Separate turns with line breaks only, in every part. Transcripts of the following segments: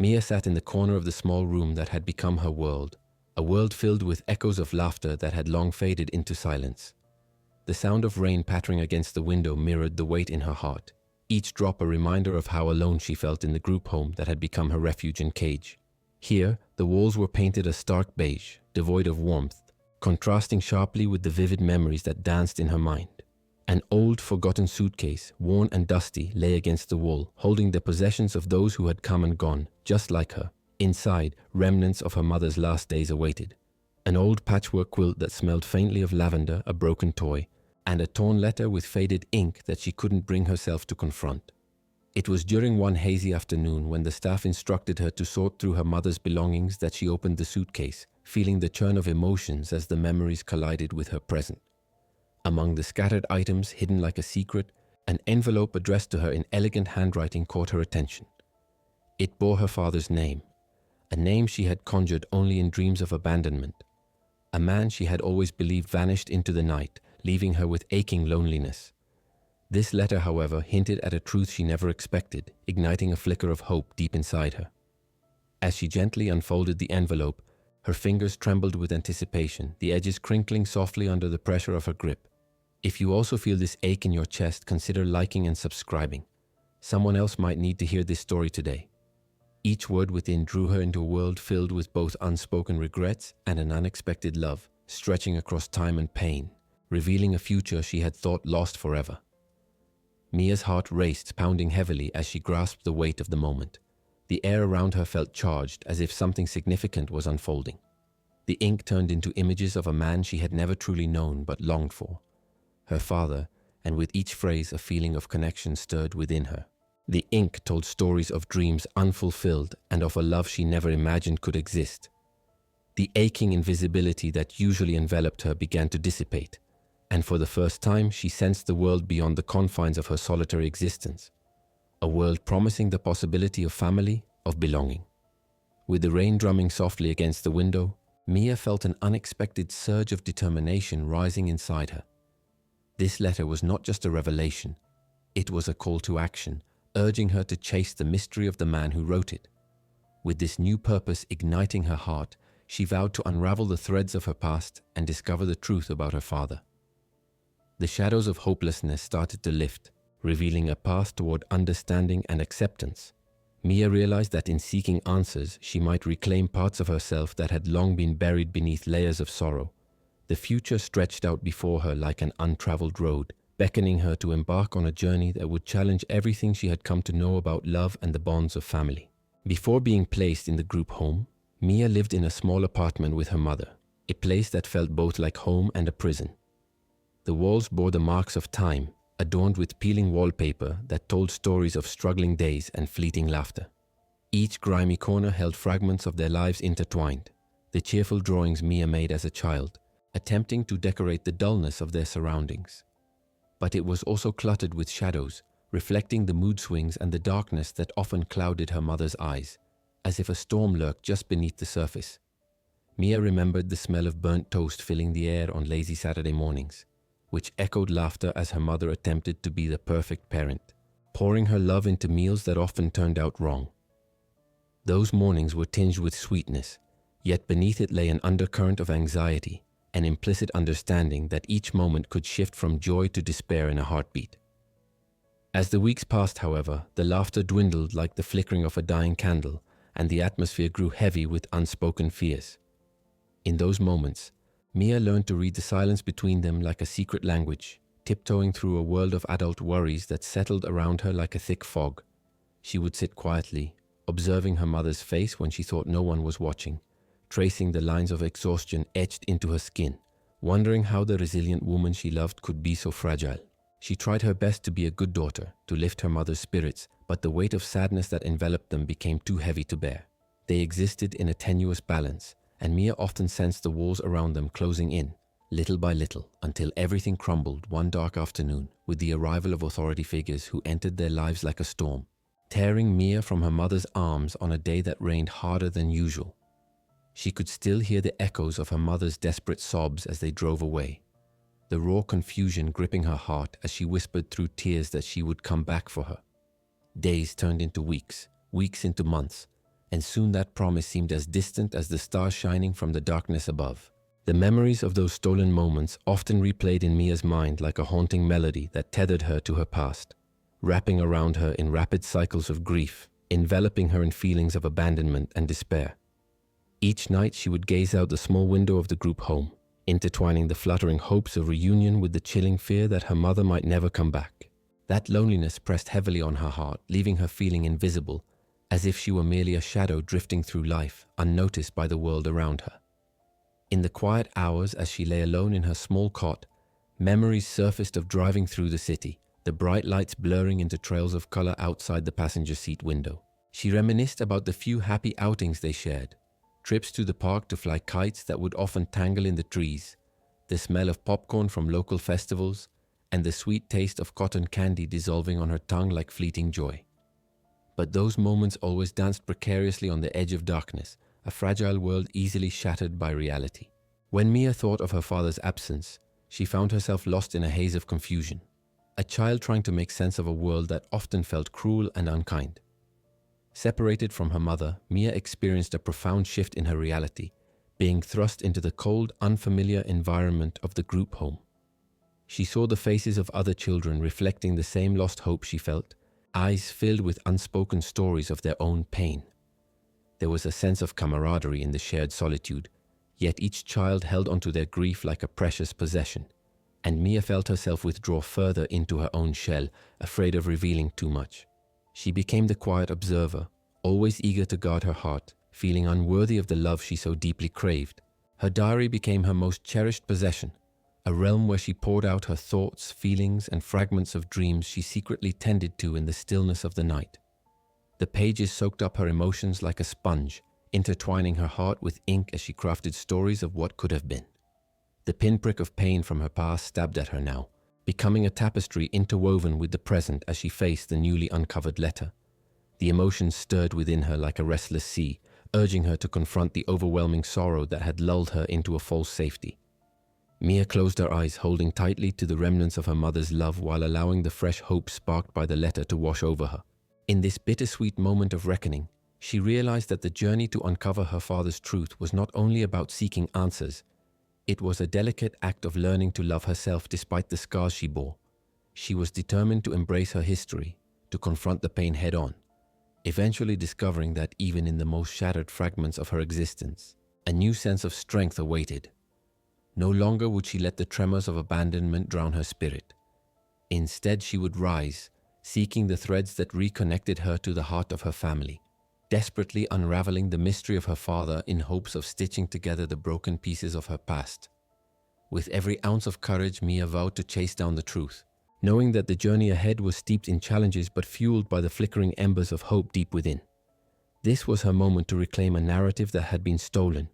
Mia sat in the corner of the small room that had become her world, a world filled with echoes of laughter that had long faded into silence. The sound of rain pattering against the window mirrored the weight in her heart, each drop a reminder of how alone she felt in the group home that had become her refuge and cage. Here, the walls were painted a stark beige, devoid of warmth, contrasting sharply with the vivid memories that danced in her mind. An old, forgotten suitcase, worn and dusty, lay against the wall, holding the possessions of those who had come and gone, just like her. Inside, remnants of her mother's last days awaited. An old patchwork quilt that smelled faintly of lavender, a broken toy, and a torn letter with faded ink that she couldn't bring herself to confront. It was during one hazy afternoon when the staff instructed her to sort through her mother's belongings that she opened the suitcase, feeling the churn of emotions as the memories collided with her present. Among the scattered items hidden like a secret, an envelope addressed to her in elegant handwriting caught her attention. It bore her father's name, a name she had conjured only in dreams of abandonment. A man she had always believed vanished into the night, leaving her with aching loneliness. This letter, however, hinted at a truth she never expected, igniting a flicker of hope deep inside her. As she gently unfolded the envelope, her fingers trembled with anticipation, the edges crinkling softly under the pressure of her grip. If you also feel this ache in your chest, consider liking and subscribing. Someone else might need to hear this story today. Each word within drew her into a world filled with both unspoken regrets and an unexpected love, stretching across time and pain, revealing a future she had thought lost forever. Mia's heart raced, pounding heavily as she grasped the weight of the moment. The air around her felt charged, as if something significant was unfolding. The ink turned into images of a man she had never truly known but longed for. Her father, and with each phrase a feeling of connection stirred within her. The ink told stories of dreams unfulfilled and of a love she never imagined could exist. The aching invisibility that usually enveloped her began to dissipate, and for the first time she sensed the world beyond the confines of her solitary existence. A world promising the possibility of family, of belonging. With the rain drumming softly against the window, Mia felt an unexpected surge of determination rising inside her. This letter was not just a revelation, it was a call to action, urging her to chase the mystery of the man who wrote it. With this new purpose igniting her heart, she vowed to unravel the threads of her past and discover the truth about her father. The shadows of hopelessness started to lift, revealing a path toward understanding and acceptance. Mia realized that in seeking answers, she might reclaim parts of herself that had long been buried beneath layers of sorrow. The future stretched out before her like an untraveled road, beckoning her to embark on a journey that would challenge everything she had come to know about love and the bonds of family. Before being placed in the group home, Mia lived in a small apartment with her mother, a place that felt both like home and a prison. The walls bore the marks of time, adorned with peeling wallpaper that told stories of struggling days and fleeting laughter. Each grimy corner held fragments of their lives intertwined, the cheerful drawings Mia made as a child, attempting to decorate the dullness of their surroundings. But it was also cluttered with shadows, reflecting the mood swings and the darkness that often clouded her mother's eyes, as if a storm lurked just beneath the surface. Mia remembered the smell of burnt toast filling the air on lazy Saturday mornings, which echoed laughter as her mother attempted to be the perfect parent, pouring her love into meals that often turned out wrong. Those mornings were tinged with sweetness, yet beneath it lay an undercurrent of anxiety, an implicit understanding that each moment could shift from joy to despair in a heartbeat. As the weeks passed, however, the laughter dwindled like the flickering of a dying candle, and the atmosphere grew heavy with unspoken fears. In those moments, Mia learned to read the silence between them like a secret language, tiptoeing through a world of adult worries that settled around her like a thick fog. She would sit quietly, observing her mother's face when she thought no one was watching, tracing the lines of exhaustion etched into her skin, wondering how the resilient woman she loved could be so fragile. She tried her best to be a good daughter, to lift her mother's spirits, but the weight of sadness that enveloped them became too heavy to bear. They existed in a tenuous balance, and Mia often sensed the walls around them closing in, little by little, until everything crumbled one dark afternoon with the arrival of authority figures who entered their lives like a storm, tearing Mia from her mother's arms on a day that rained harder than usual. She could still hear the echoes of her mother's desperate sobs as they drove away, the raw confusion gripping her heart as she whispered through tears that she would come back for her. Days turned into weeks, weeks into months, and soon that promise seemed as distant as the stars shining from the darkness above. The memories of those stolen moments often replayed in Mia's mind like a haunting melody that tethered her to her past, wrapping around her in rapid cycles of grief, enveloping her in feelings of abandonment and despair. Each night she would gaze out the small window of the group home, intertwining the fluttering hopes of reunion with the chilling fear that her mother might never come back. That loneliness pressed heavily on her heart, leaving her feeling invisible, as if she were merely a shadow drifting through life, unnoticed by the world around her. In the quiet hours as she lay alone in her small cot, memories surfaced of driving through the city, the bright lights blurring into trails of color outside the passenger seat window. She reminisced about the few happy outings they shared, trips to the park to fly kites that would often tangle in the trees, the smell of popcorn from local festivals, and the sweet taste of cotton candy dissolving on her tongue like fleeting joy. But those moments always danced precariously on the edge of darkness, a fragile world easily shattered by reality. When Mia thought of her father's absence, she found herself lost in a haze of confusion, a child trying to make sense of a world that often felt cruel and unkind. Separated from her mother, Mia experienced a profound shift in her reality, being thrust into the cold, unfamiliar environment of the group home. She saw the faces of other children reflecting the same lost hope she felt, eyes filled with unspoken stories of their own pain. There was a sense of camaraderie in the shared solitude, yet each child held onto their grief like a precious possession, and Mia felt herself withdraw further into her own shell, afraid of revealing too much. She became the quiet observer, always eager to guard her heart, feeling unworthy of the love she so deeply craved. Her diary became her most cherished possession, a realm where she poured out her thoughts, feelings, and fragments of dreams she secretly tended to in the stillness of the night. The pages soaked up her emotions like a sponge, intertwining her heart with ink as she crafted stories of what could have been. The pinprick of pain from her past stabbed at her now, becoming a tapestry interwoven with the present as she faced the newly uncovered letter. The emotions stirred within her like a restless sea, urging her to confront the overwhelming sorrow that had lulled her into a false safety. Mia closed her eyes, holding tightly to the remnants of her mother's love while allowing the fresh hope sparked by the letter to wash over her. In this bittersweet moment of reckoning, she realized that the journey to uncover her father's truth was not only about seeking answers. It was a delicate act of learning to love herself despite the scars she bore. She was determined to embrace her history, to confront the pain head-on, eventually discovering that even in the most shattered fragments of her existence, a new sense of strength awaited. No longer would she let the tremors of abandonment drown her spirit. Instead, she would rise, seeking the threads that reconnected her to the heart of her family, desperately unraveling the mystery of her father in hopes of stitching together the broken pieces of her past. With every ounce of courage, Mia vowed to chase down the truth, knowing that the journey ahead was steeped in challenges but fueled by the flickering embers of hope deep within. This was her moment to reclaim a narrative that had been stolen,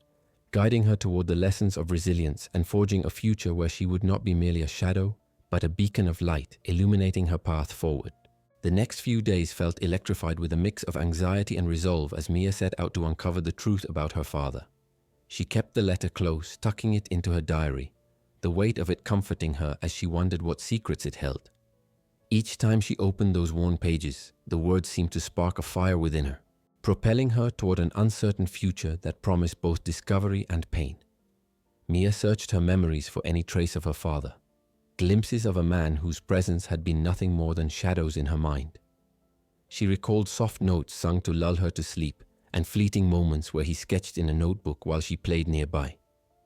guiding her toward the lessons of resilience and forging a future where she would not be merely a shadow, but a beacon of light illuminating her path forward. The next few days felt electrified with a mix of anxiety and resolve as Mia set out to uncover the truth about her father. She kept the letter close, tucking it into her diary, the weight of it comforting her as she wondered what secrets it held. Each time she opened those worn pages, the words seemed to spark a fire within her, propelling her toward an uncertain future that promised both discovery and pain. Mia searched her memories for any trace of her father, glimpses of a man whose presence had been nothing more than shadows in her mind. She recalled soft notes sung to lull her to sleep and fleeting moments where he sketched in a notebook while she played nearby,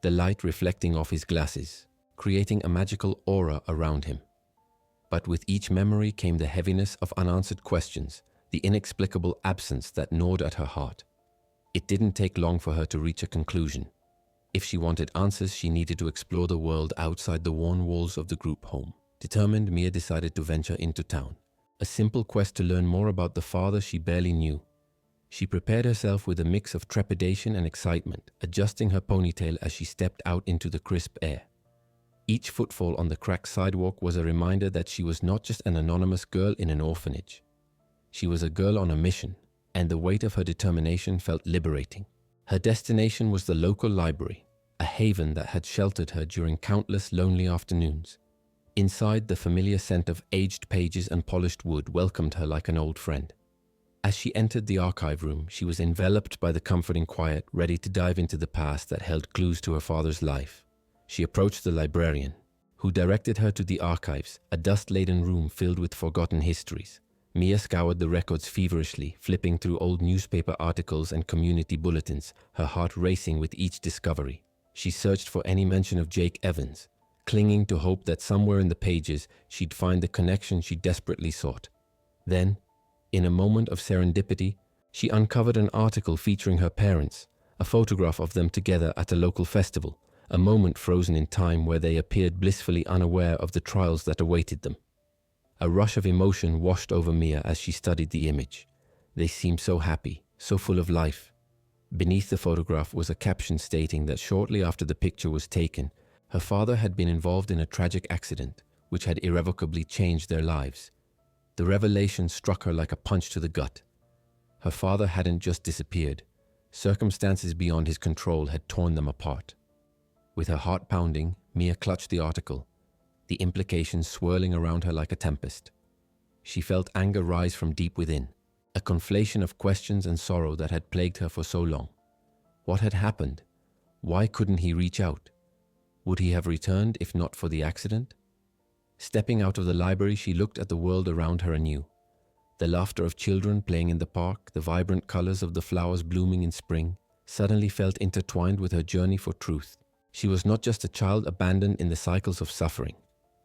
the light reflecting off his glasses, creating a magical aura around him. But with each memory came the heaviness of unanswered questions, the inexplicable absence that gnawed at her heart. It didn't take long for her to reach a conclusion. If she wanted answers, she needed to explore the world outside the worn walls of the group home. Determined, Mia decided to venture into town, a simple quest to learn more about the father she barely knew. She prepared herself with a mix of trepidation and excitement, adjusting her ponytail as she stepped out into the crisp air. Each footfall on the cracked sidewalk was a reminder that she was not just an anonymous girl in an orphanage. She was a girl on a mission, and the weight of her determination felt liberating. Her destination was the local library, a haven that had sheltered her during countless lonely afternoons. Inside, the familiar scent of aged pages and polished wood welcomed her like an old friend. As she entered the archive room, she was enveloped by the comforting quiet, ready to dive into the past that held clues to her father's life. She approached the librarian, who directed her to the archives, a dust-laden room filled with forgotten histories. Mia scoured the records feverishly, flipping through old newspaper articles and community bulletins, her heart racing with each discovery. She searched for any mention of Jake Evans, clinging to hope that somewhere in the pages she'd find the connection she desperately sought. Then, in a moment of serendipity, she uncovered an article featuring her parents, a photograph of them together at a local festival, a moment frozen in time where they appeared blissfully unaware of the trials that awaited them. A rush of emotion washed over Mia as she studied the image. They seemed so happy, so full of life. Beneath the photograph was a caption stating that shortly after the picture was taken, her father had been involved in a tragic accident, which had irrevocably changed their lives. The revelation struck her like a punch to the gut. Her father hadn't just disappeared. Circumstances beyond his control had torn them apart. With her heart pounding, Mia clutched the article, the implications swirling around her like a tempest. She felt anger rise from deep within, a conflation of questions and sorrow that had plagued her for so long. What had happened? Why couldn't he reach out? Would he have returned if not for the accident? Stepping out of the library, she looked at the world around her anew. The laughter of children playing in the park, the vibrant colors of the flowers blooming in spring, suddenly felt intertwined with her journey for truth. She was not just a child abandoned in the cycles of suffering.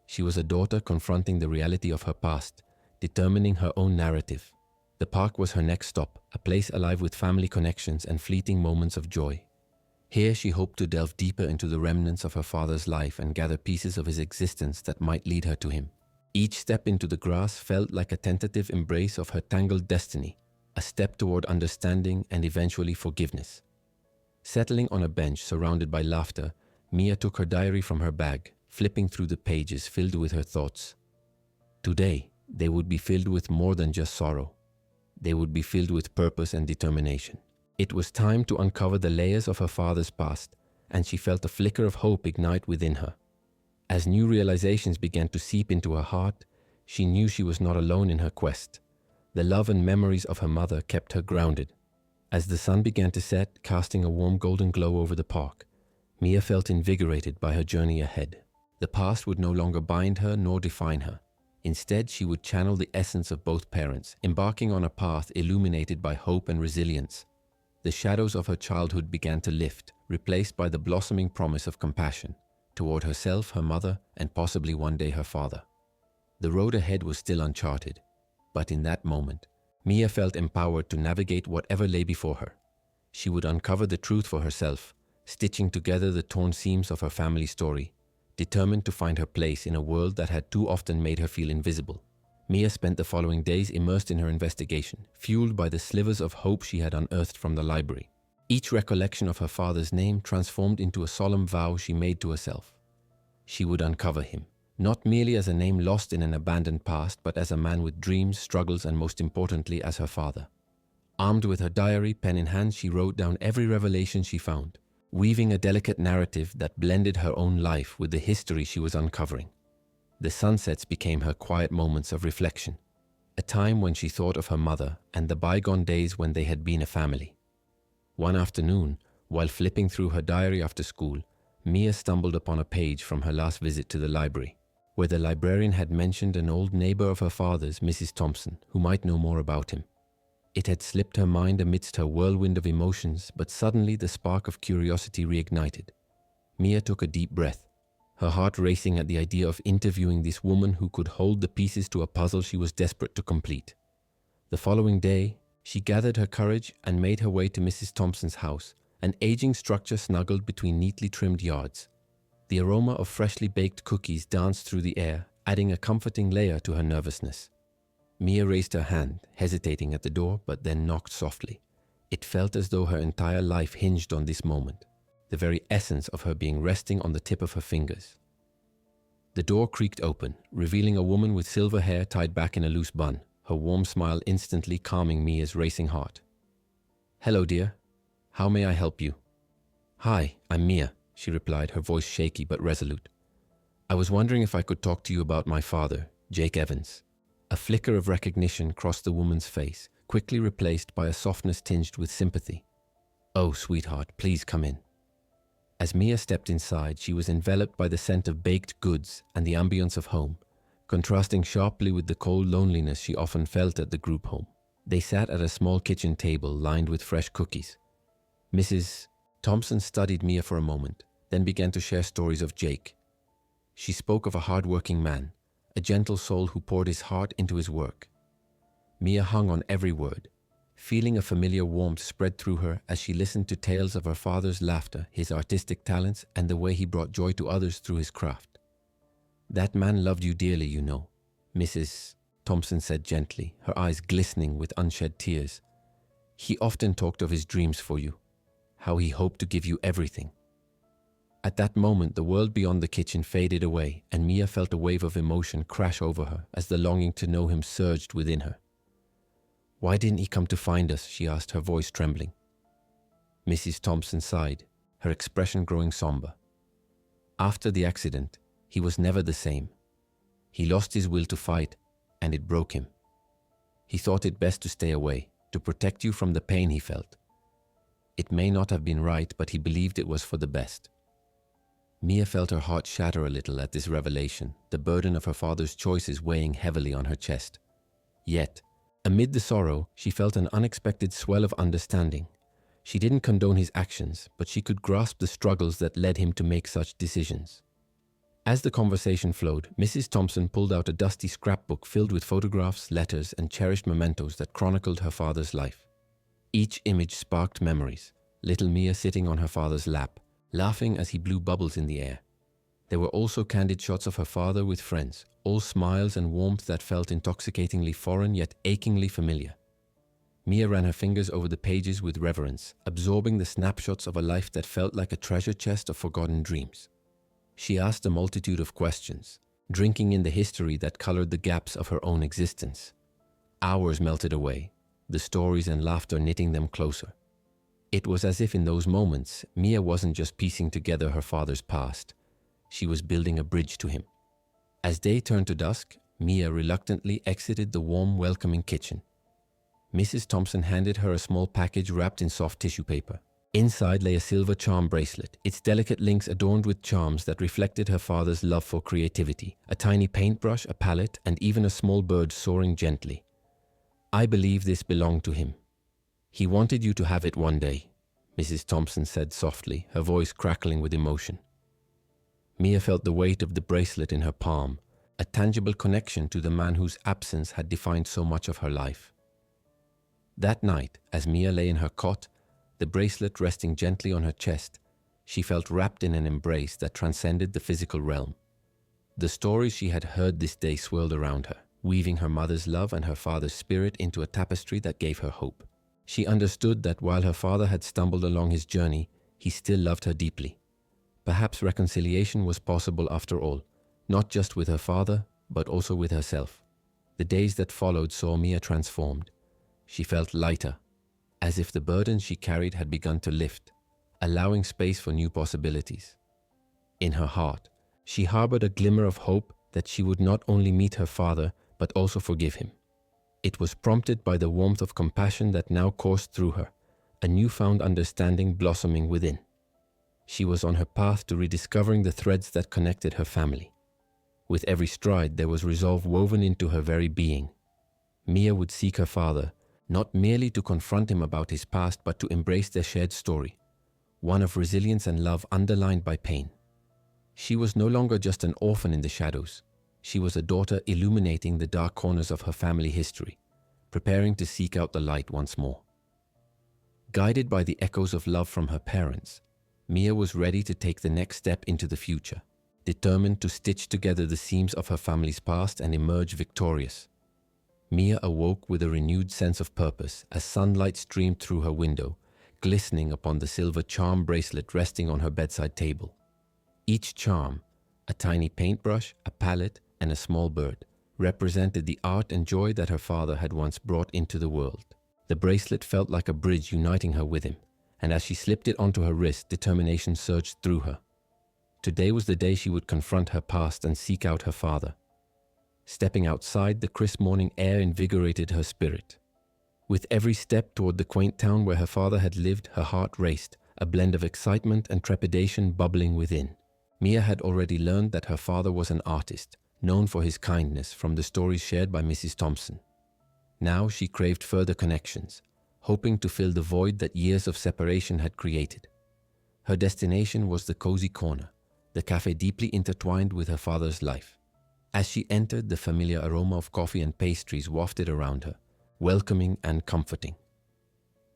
She was a daughter confronting the reality of her past, determining her own narrative. The park was her next stop, a place alive with family connections and fleeting moments of joy. Here she hoped to delve deeper into the remnants of her father's life and gather pieces of his existence that might lead her to him. Each step into the grass felt like a tentative embrace of her tangled destiny, a step toward understanding and eventually forgiveness. Settling on a bench surrounded by laughter, Mia took her diary from her bag, flipping through the pages filled with her thoughts. Today, they would be filled with more than just sorrow. They would be filled with purpose and determination. It was time to uncover the layers of her father's past, and she felt a flicker of hope ignite within her. As new realizations began to seep into her heart, she knew she was not alone in her quest. The love and memories of her mother kept her grounded. As the sun began to set, casting a warm golden glow over the park, Mia felt invigorated by her journey ahead. The past would no longer bind her nor define her. Instead, she would channel the essence of both parents, embarking on a path illuminated by hope and resilience. The shadows of her childhood began to lift, replaced by the blossoming promise of compassion toward herself, her mother, and possibly one day her father. The road ahead was still uncharted, but in that moment, Mia felt empowered to navigate whatever lay before her. She would uncover the truth for herself, stitching together the torn seams of her family story, determined to find her place in a world that had too often made her feel invisible. Mia spent the following days immersed in her investigation, fueled by the slivers of hope she had unearthed from the library. Each recollection of her father's name transformed into a solemn vow she made to herself. She would uncover him, not merely as a name lost in an abandoned past, but as a man with dreams, struggles, and most importantly, as her father. Armed with her diary, pen in hand, she wrote down every revelation she found, weaving a delicate narrative that blended her own life with the history she was uncovering. The sunsets became her quiet moments of reflection, a time when she thought of her mother and the bygone days when they had been a family. One afternoon, while flipping through her diary after school, Mia stumbled upon a page from her last visit to the library, where the librarian had mentioned an old neighbor of her father's, Mrs. Thompson, who might know more about him. It had slipped her mind amidst her whirlwind of emotions, but suddenly the spark of curiosity reignited. Mia took a deep breath, her heart racing at the idea of interviewing this woman who could hold the pieces to a puzzle she was desperate to complete. The following day, she gathered her courage and made her way to Mrs. Thompson's house, an aging structure snuggled between neatly trimmed yards. The aroma of freshly baked cookies danced through the air, adding a comforting layer to her nervousness. Mia raised her hand, hesitating at the door, but then knocked softly. It felt as though her entire life hinged on this moment, the very essence of her being resting on the tip of her fingers. The door creaked open, revealing a woman with silver hair tied back in a loose bun, her warm smile instantly calming Mia's racing heart. "Hello, dear. How may I help you?" "Hi, I'm Mia," she replied, her voice shaky but resolute. "I was wondering if I could talk to you about my father, Jake Evans." A flicker of recognition crossed the woman's face, quickly replaced by a softness tinged with sympathy. "Oh, sweetheart, please come in." As Mia stepped inside, she was enveloped by the scent of baked goods and the ambience of home, contrasting sharply with the cold loneliness she often felt at the group home. They sat at a small kitchen table lined with fresh cookies. Mrs. Thompson studied Mia for a moment, then began to share stories of Jake. She spoke of a hard-working man, a gentle soul who poured his heart into his work. Mia hung on every word, feeling a familiar warmth spread through her as she listened to tales of her father's laughter, his artistic talents, and the way he brought joy to others through his craft. "That man loved you dearly, you know," Mrs. Thompson said gently, her eyes glistening with unshed tears. "He often talked of his dreams for you, how he hoped to give you everything." At that moment, the world beyond the kitchen faded away, and Mia felt a wave of emotion crash over her as the longing to know him surged within her. "Why didn't he come to find us?" she asked, her voice trembling. Mrs. Thompson sighed, her expression growing somber. "After the accident, he was never the same. He lost his will to fight, and it broke him. He thought it best to stay away, to protect you from the pain he felt. It may not have been right, but he believed it was for the best." Mia felt her heart shatter a little at this revelation, the burden of her father's choices weighing heavily on her chest. Yet, amid the sorrow, she felt an unexpected swell of understanding. She didn't condone his actions, but she could grasp the struggles that led him to make such decisions. As the conversation flowed, Mrs. Thompson pulled out a dusty scrapbook filled with photographs, letters, and cherished mementos that chronicled her father's life. Each image sparked memories, little Mia sitting on her father's lap, laughing as he blew bubbles in the air. There were also candid shots of her father with friends, all smiles and warmth that felt intoxicatingly foreign yet achingly familiar. Mia ran her fingers over the pages with reverence, absorbing the snapshots of a life that felt like a treasure chest of forgotten dreams. She asked a multitude of questions, drinking in the history that colored the gaps of her own existence. Hours melted away, the stories and laughter knitting them closer. It was as if in those moments, Mia wasn't just piecing together her father's past. She was building a bridge to him. As day turned to dusk, Mia reluctantly exited the warm, welcoming kitchen. Mrs. Thompson handed her a small package wrapped in soft tissue paper. Inside lay a silver charm bracelet, its delicate links adorned with charms that reflected her father's love for creativity, a tiny paintbrush, a palette, and even a small bird soaring gently. "I believe this belonged to him. He wanted you to have it one day," Mrs. Thompson said softly, her voice crackling with emotion. Mia felt the weight of the bracelet in her palm, a tangible connection to the man whose absence had defined so much of her life. That night, as Mia lay in her cot, the bracelet resting gently on her chest, she felt wrapped in an embrace that transcended the physical realm. The stories she had heard this day swirled around her, weaving her mother's love and her father's spirit into a tapestry that gave her hope. She understood that while her father had stumbled along his journey, he still loved her deeply. Perhaps reconciliation was possible after all, not just with her father, but also with herself. The days that followed saw Mia transformed. She felt lighter, as if the burden she carried had begun to lift, allowing space for new possibilities. In her heart, she harbored a glimmer of hope that she would not only meet her father, but also forgive him. It was prompted by the warmth of compassion that now coursed through her, a newfound understanding blossoming within. She was on her path to rediscovering the threads that connected her family. With every stride, there was resolve woven into her very being. Mia would seek her father, not merely to confront him about his past, but to embrace their shared story, one of resilience and love underlined by pain. She was no longer just an orphan in the shadows. She was a daughter illuminating the dark corners of her family history, preparing to seek out the light once more. Guided by the echoes of love from her parents, Mia was ready to take the next step into the future, determined to stitch together the seams of her family's past and emerge victorious. Mia awoke with a renewed sense of purpose as sunlight streamed through her window, glistening upon the silver charm bracelet resting on her bedside table. Each charm, a tiny paintbrush, a palette, and a small bird, represented the art and joy that her father had once brought into the world. The bracelet felt like a bridge uniting her with him, and as she slipped it onto her wrist, determination surged through her. Today was the day she would confront her past and seek out her father. Stepping outside, the crisp morning air invigorated her spirit. With every step toward the quaint town where her father had lived, her heart raced, a blend of excitement and trepidation bubbling within. Mia had already learned that her father was an artist, known for his kindness from the stories shared by Mrs. Thompson. Now she craved further connections, hoping to fill the void that years of separation had created. Her destination was the cozy corner, the cafe deeply intertwined with her father's life. As she entered, the familiar aroma of coffee and pastries wafted around her, welcoming and comforting.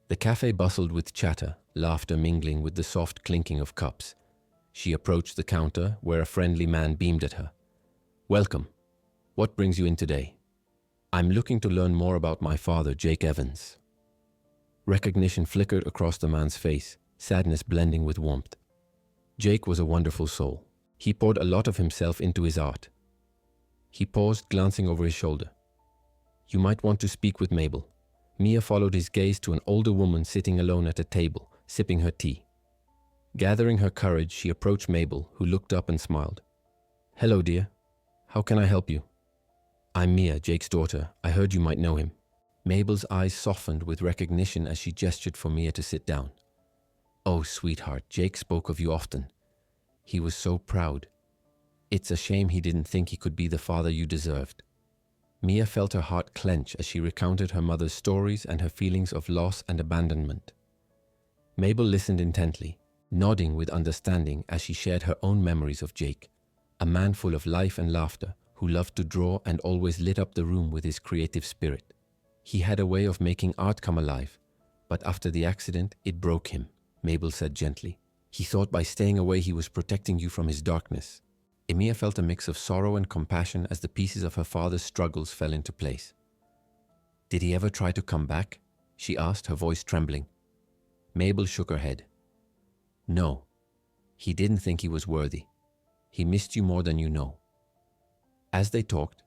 The cafe bustled with chatter, laughter mingling with the soft clinking of cups. She approached the counter, where a friendly man beamed at her. "Welcome. What brings you in today?" "I'm looking to learn more about my father, Jake Evans." Recognition flickered across the man's face, sadness blending with warmth. Jake was a wonderful soul. He poured a lot of himself into his art. He paused, glancing over his shoulder. "You might want to speak with Mabel." Mia followed his gaze to an older woman sitting alone at a table, sipping her tea. Gathering her courage, she approached Mabel, who looked up and smiled. "Hello, dear. How can I help you?" "I'm Mia, Jake's daughter. I heard you might know him." Mabel's eyes softened with recognition as she gestured for Mia to sit down. "Oh, sweetheart, Jake spoke of you often. He was so proud. It's a shame he didn't think he could be the father you deserved." Mia felt her heart clench as she recounted her mother's stories and her feelings of loss and abandonment. Mabel listened intently, nodding with understanding as she shared her own memories of Jake, a man full of life and laughter who loved to draw and always lit up the room with his creative spirit. He had a way of making art come alive, but after the accident, it broke him, Mabel said gently. "He thought by staying away he was protecting you from his darkness." Mia felt a mix of sorrow and compassion as the pieces of her father's struggles fell into place. "Did he ever try to come back?" she asked, her voice trembling. Mabel shook her head. "No, he didn't think he was worthy. He missed you more than you know." As they talked,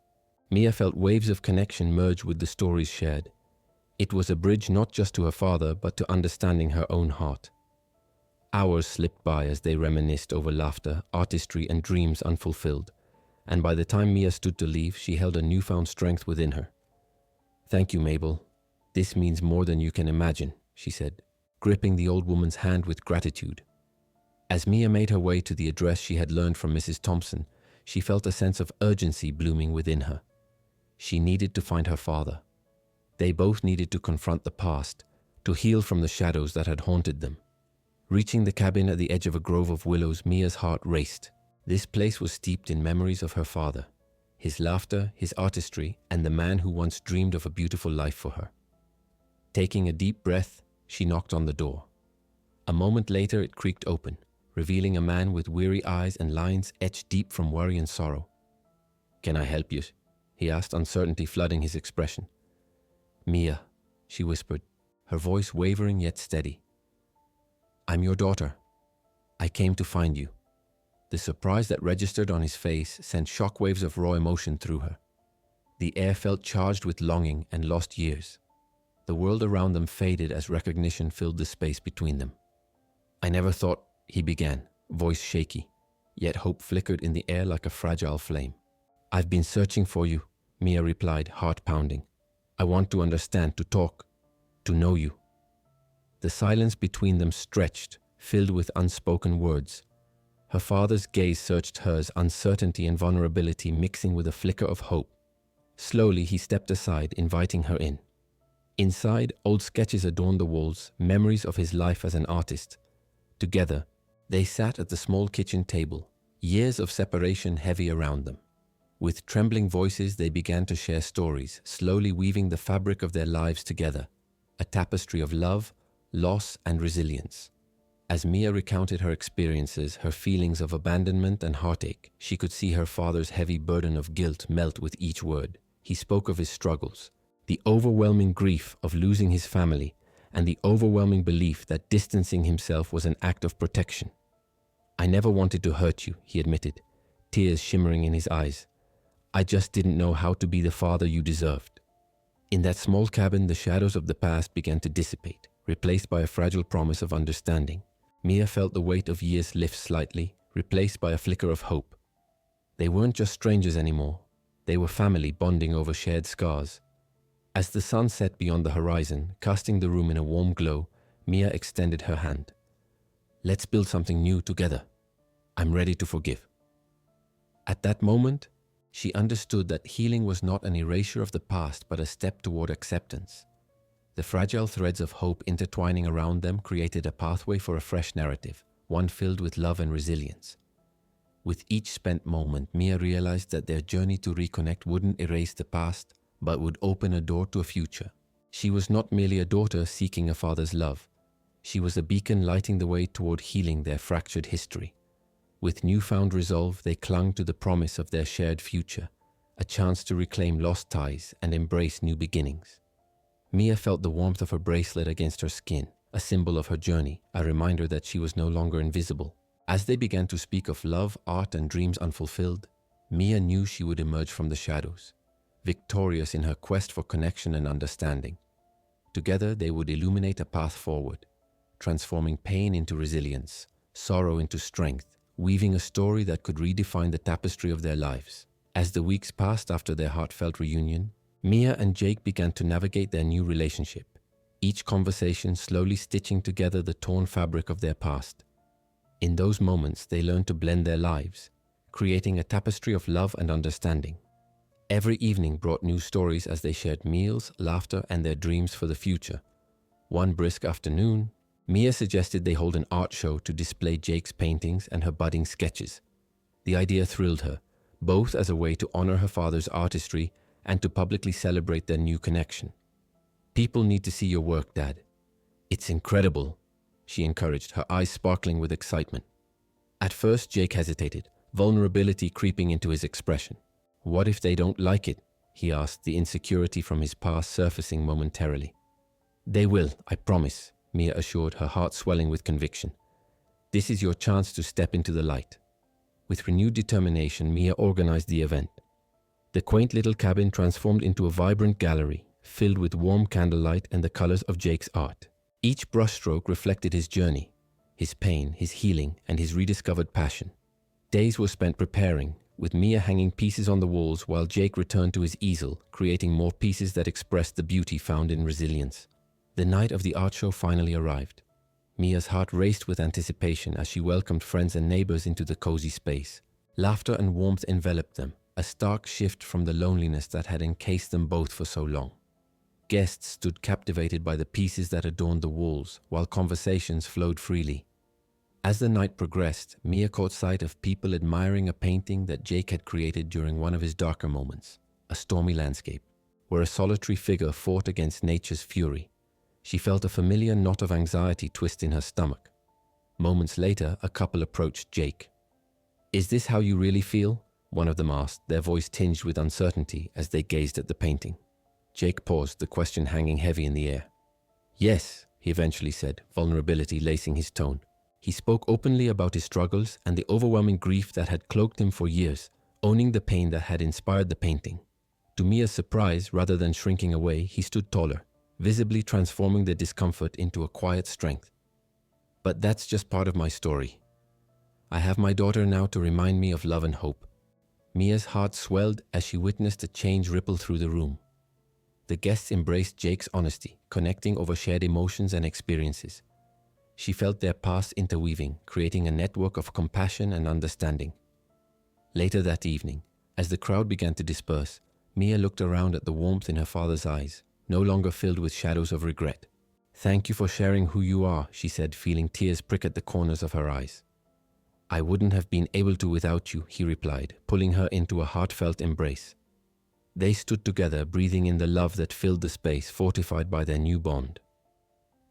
Mia felt waves of connection merge with the stories shared. It was a bridge not just to her father, but to understanding her own heart. Hours slipped by as they reminisced over laughter, artistry, and dreams unfulfilled, and by the time Mia stood to leave, she held a newfound strength within her. "Thank you, Mabel. This means more than you can imagine," she said, gripping the old woman's hand with gratitude. As Mia made her way to the address she had learned from Mrs. Thompson, she felt a sense of urgency blooming within her. She needed to find her father. They both needed to confront the past, to heal from the shadows that had haunted them. Reaching the cabin at the edge of a grove of willows, Mia's heart raced. This place was steeped in memories of her father, his laughter, his artistry, and the man who once dreamed of a beautiful life for her. Taking a deep breath, she knocked on the door. A moment later, it creaked open, revealing a man with weary eyes and lines etched deep from worry and sorrow. "Can I help you?" he asked, uncertainty flooding his expression. "Mia," she whispered, her voice wavering yet steady. "I'm your daughter. I came to find you." The surprise that registered on his face sent shockwaves of raw emotion through her. The air felt charged with longing and lost years. The world around them faded as recognition filled the space between them. "I never thought," he began, voice shaky, yet hope flickered in the air like a fragile flame. "I've been searching for you," Mia replied, heart pounding. "I want to understand, to talk, to know you." The silence between them stretched, filled with unspoken words. Her father's gaze searched hers, uncertainty and vulnerability mixing with a flicker of hope. Slowly, he stepped aside, inviting her in. Inside, old sketches adorned the walls, memories of his life as an artist. Together, they sat at the small kitchen table, years of separation heavy around them. With trembling voices, they began to share stories, slowly weaving the fabric of their lives together, a tapestry of love, loss, and resilience. As Mia recounted her experiences, her feelings of abandonment and heartache, she could see her father's heavy burden of guilt melt with each word. He spoke of his struggles, the overwhelming grief of losing his family, and the overwhelming belief that distancing himself was an act of protection. "I never wanted to hurt you," he admitted, tears shimmering in his eyes. "I just didn't know how to be the father you deserved." In that small cabin, the shadows of the past began to dissipate, replaced by a fragile promise of understanding. Mia felt the weight of years lift slightly, replaced by a flicker of hope. They weren't just strangers anymore. They were family bonding over shared scars. As the sun set beyond the horizon, casting the room in a warm glow, Mia extended her hand. "Let's build something new together. I'm ready to forgive." At that moment, she understood that healing was not an erasure of the past but a step toward acceptance. The fragile threads of hope intertwining around them created a pathway for a fresh narrative, one filled with love and resilience. With each spent moment, Mia realized that their journey to reconnect wouldn't erase the past, but would open a door to a future. She was not merely a daughter seeking a father's love. She was a beacon lighting the way toward healing their fractured history. With newfound resolve, they clung to the promise of their shared future, a chance to reclaim lost ties and embrace new beginnings. Mia felt the warmth of her bracelet against her skin, a symbol of her journey, a reminder that she was no longer invisible. As they began to speak of love, art, and dreams unfulfilled, Mia knew she would emerge from the shadows, victorious in her quest for connection and understanding. Together, they would illuminate a path forward, transforming pain into resilience, sorrow into strength, weaving a story that could redefine the tapestry of their lives. As the weeks passed after their heartfelt reunion, Mia and Jake began to navigate their new relationship, each conversation slowly stitching together the torn fabric of their past. In those moments, they learned to blend their lives, creating a tapestry of love and understanding. Every evening brought new stories as they shared meals, laughter, and their dreams for the future. One brisk afternoon, Mia suggested they hold an art show to display Jake's paintings and her budding sketches. The idea thrilled her, both as a way to honor her father's artistry and to publicly celebrate their new connection. "People need to see your work, Dad. It's incredible," she encouraged, her eyes sparkling with excitement. At first, Jake hesitated, vulnerability creeping into his expression. "What if they don't like it?" he asked, the insecurity from his past surfacing momentarily. "They will, I promise," Mia assured, her heart swelling with conviction. "This is your chance to step into the light." With renewed determination, Mia organized the event. The quaint little cabin transformed into a vibrant gallery, filled with warm candlelight and the colors of Jake's art. Each brushstroke reflected his journey, his pain, his healing, and his rediscovered passion. Days were spent preparing, with Mia hanging pieces on the walls while Jake returned to his easel, creating more pieces that expressed the beauty found in resilience. The night of the art show finally arrived. Mia's heart raced with anticipation as she welcomed friends and neighbors into the cozy space. Laughter and warmth enveloped them, a stark shift from the loneliness that had encased them both for so long. Guests stood captivated by the pieces that adorned the walls, while conversations flowed freely. As the night progressed, Mia caught sight of people admiring a painting that Jake had created during one of his darker moments, a stormy landscape, where a solitary figure fought against nature's fury. She felt a familiar knot of anxiety twist in her stomach. Moments later, a couple approached Jake. "Is this how you really feel?" one of them asked, their voice tinged with uncertainty as they gazed at the painting. Jake paused, the question hanging heavy in the air. "Yes," he eventually said, vulnerability lacing his tone. He spoke openly about his struggles and the overwhelming grief that had cloaked him for years, owning the pain that had inspired the painting. To Mia's surprise, rather than shrinking away, he stood taller, visibly transforming the discomfort into a quiet strength. "But that's just part of my story. I have my daughter now to remind me of love and hope." Mia's heart swelled as she witnessed a change ripple through the room. The guests embraced Jake's honesty, connecting over shared emotions and experiences. She felt their paths interweaving, creating a network of compassion and understanding. Later that evening, as the crowd began to disperse, Mia looked around at the warmth in her father's eyes, no longer filled with shadows of regret. "Thank you for sharing who you are," she said, feeling tears prick at the corners of her eyes. "I wouldn't have been able to without you," he replied, pulling her into a heartfelt embrace. They stood together, breathing in the love that filled the space, fortified by their new bond.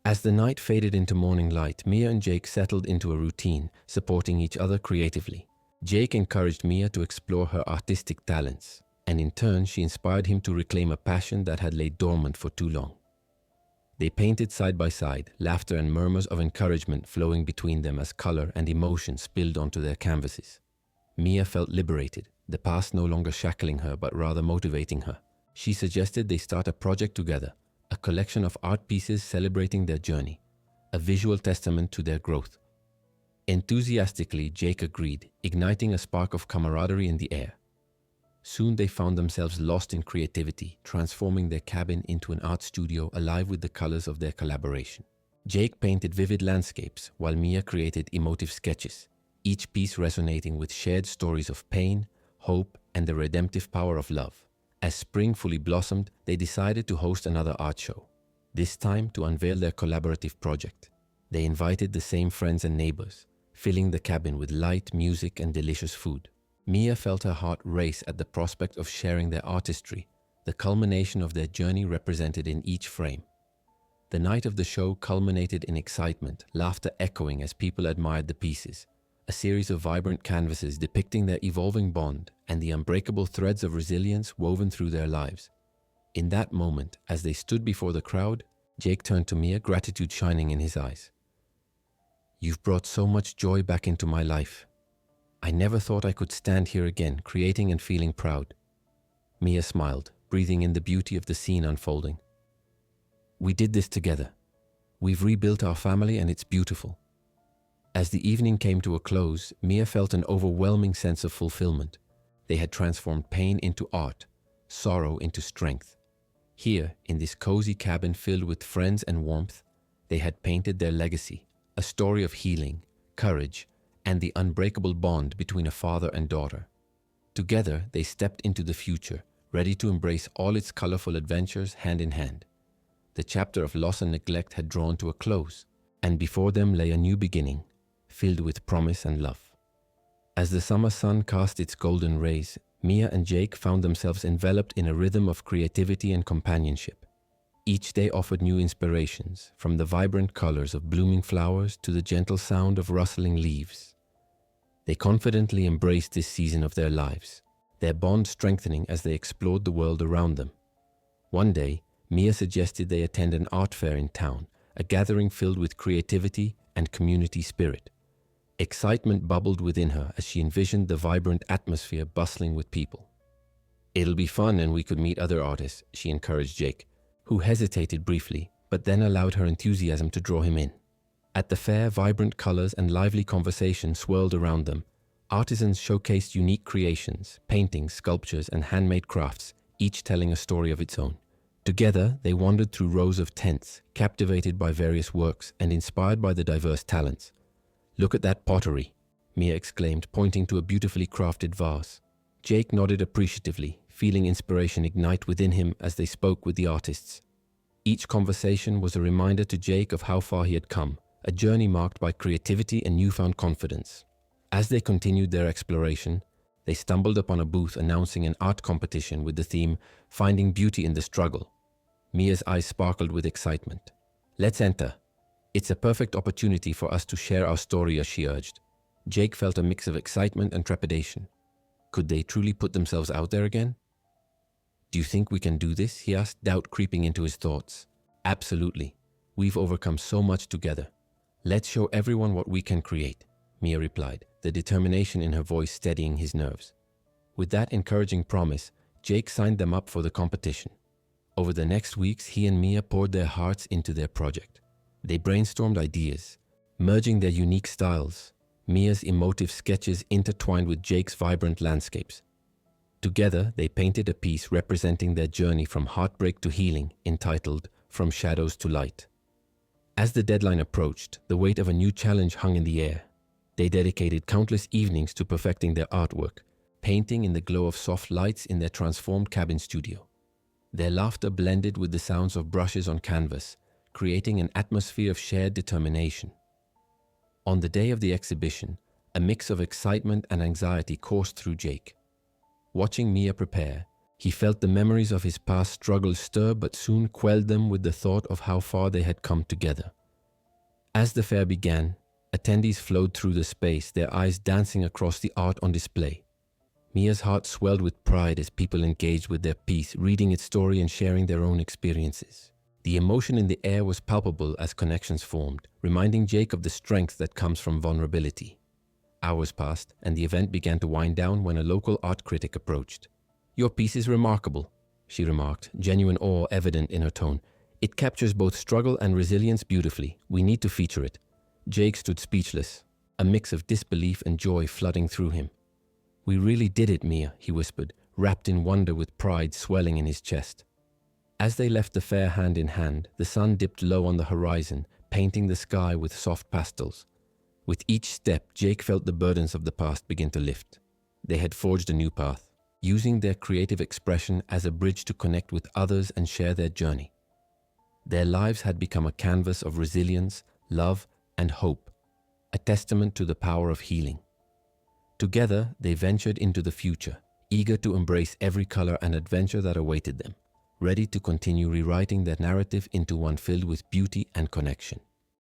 As the night faded into morning light, Mia and Jake settled into a routine, supporting each other creatively. Jake encouraged Mia to explore her artistic talents, and in turn she inspired him to reclaim a passion that had laid dormant for too long. They painted side by side, laughter and murmurs of encouragement flowing between them as color and emotion spilled onto their canvases. Mia felt liberated, the past no longer shackling her but rather motivating her. She suggested they start a project together, a collection of art pieces celebrating their journey, a visual testament to their growth. Enthusiastically, Jake agreed, igniting a spark of camaraderie in the air. Soon they found themselves lost in creativity, transforming their cabin into an art studio alive with the colors of their collaboration. Jake painted vivid landscapes, while Mia created emotive sketches, each piece resonating with shared stories of pain, hope, and the redemptive power of love. As spring fully blossomed, they decided to host another art show, this time to unveil their collaborative project. They invited the same friends and neighbors, filling the cabin with light, music, and delicious food. Mia felt her heart race at the prospect of sharing their artistry, the culmination of their journey represented in each frame. The night of the show culminated in excitement, laughter echoing as people admired the pieces, a series of vibrant canvases depicting their evolving bond and the unbreakable threads of resilience woven through their lives. In that moment, as they stood before the crowd, Jake turned to Mia, gratitude shining in his eyes. "You've brought so much joy back into my life. I never thought I could stand here again, creating and feeling proud." Mia smiled, breathing in the beauty of the scene unfolding. "We did this together. We've rebuilt our family and it's beautiful." As the evening came to a close, Mia felt an overwhelming sense of fulfillment. They had transformed pain into art, sorrow into strength. Here, in this cozy cabin filled with friends and warmth, they had painted their legacy, a story of healing, courage, and the unbreakable bond between a father and daughter. Together, they stepped into the future, ready to embrace all its colorful adventures hand in hand. The chapter of loss and neglect had drawn to a close, and before them lay a new beginning, filled with promise and love. As the summer sun cast its golden rays, Mia and Jake found themselves enveloped in a rhythm of creativity and companionship. Each day offered new inspirations, from the vibrant colors of blooming flowers to the gentle sound of rustling leaves. They confidently embraced this season of their lives, their bond strengthening as they explored the world around them. One day, Mia suggested they attend an art fair in town, a gathering filled with creativity and community spirit. Excitement bubbled within her as she envisioned the vibrant atmosphere bustling with people. "It'll be fun and we could meet other artists," she encouraged Jake, who hesitated briefly, but then allowed her enthusiasm to draw him in. At the fair, vibrant colors and lively conversation swirled around them. Artisans showcased unique creations, paintings, sculptures, and handmade crafts, each telling a story of its own. Together, they wandered through rows of tents, captivated by various works and inspired by the diverse talents. "Look at that pottery," Mia exclaimed, pointing to a beautifully crafted vase. Jake nodded appreciatively, feeling inspiration ignite within him as they spoke with the artists. Each conversation was a reminder to Jake of how far he had come, a journey marked by creativity and newfound confidence. As they continued their exploration, they stumbled upon a booth announcing an art competition with the theme, "Finding Beauty in the Struggle." Mia's eyes sparkled with excitement. "Let's enter. It's a perfect opportunity for us to share our story," as she urged. Jake felt a mix of excitement and trepidation. Could they truly put themselves out there again? "Do you think we can do this?" he asked, doubt creeping into his thoughts. "Absolutely. We've overcome so much together. Let's show everyone what we can create," Mia replied, the determination in her voice steadying his nerves. With that encouraging promise, Jake signed them up for the competition. Over the next weeks, he and Mia poured their hearts into their project. They brainstormed ideas, merging their unique styles, Mia's emotive sketches intertwined with Jake's vibrant landscapes. Together, they painted a piece representing their journey from heartbreak to healing, entitled "From Shadows to Light." As the deadline approached, the weight of a new challenge hung in the air. They dedicated countless evenings to perfecting their artwork, painting in the glow of soft lights in their transformed cabin studio. Their laughter blended with the sounds of brushes on canvas, creating an atmosphere of shared determination. On the day of the exhibition, a mix of excitement and anxiety coursed through Jake. Watching Mia prepare, he felt the memories of his past struggles stir but soon quelled them with the thought of how far they had come together. As the fair began, attendees flowed through the space, their eyes dancing across the art on display. Mia's heart swelled with pride as people engaged with their piece, reading its story and sharing their own experiences. The emotion in the air was palpable as connections formed, reminding Jake of the strength that comes from vulnerability. Hours passed, and the event began to wind down when a local art critic approached. "Your piece is remarkable," she remarked, genuine awe evident in her tone. "It captures both struggle and resilience beautifully. We need to feature it." Jake stood speechless, a mix of disbelief and joy flooding through him. "We really did it, Mia," he whispered, wrapped in wonder with pride swelling in his chest. As they left the fair hand in hand, the sun dipped low on the horizon, painting the sky with soft pastels. With each step, Jake felt the burdens of the past begin to lift. They had forged a new path, using their creative expression as a bridge to connect with others and share their journey. Their lives had become a canvas of resilience, love, and hope, a testament to the power of healing. Together, they ventured into the future, eager to embrace every color and adventure that awaited them, ready to continue rewriting their narrative into one filled with beauty and connection.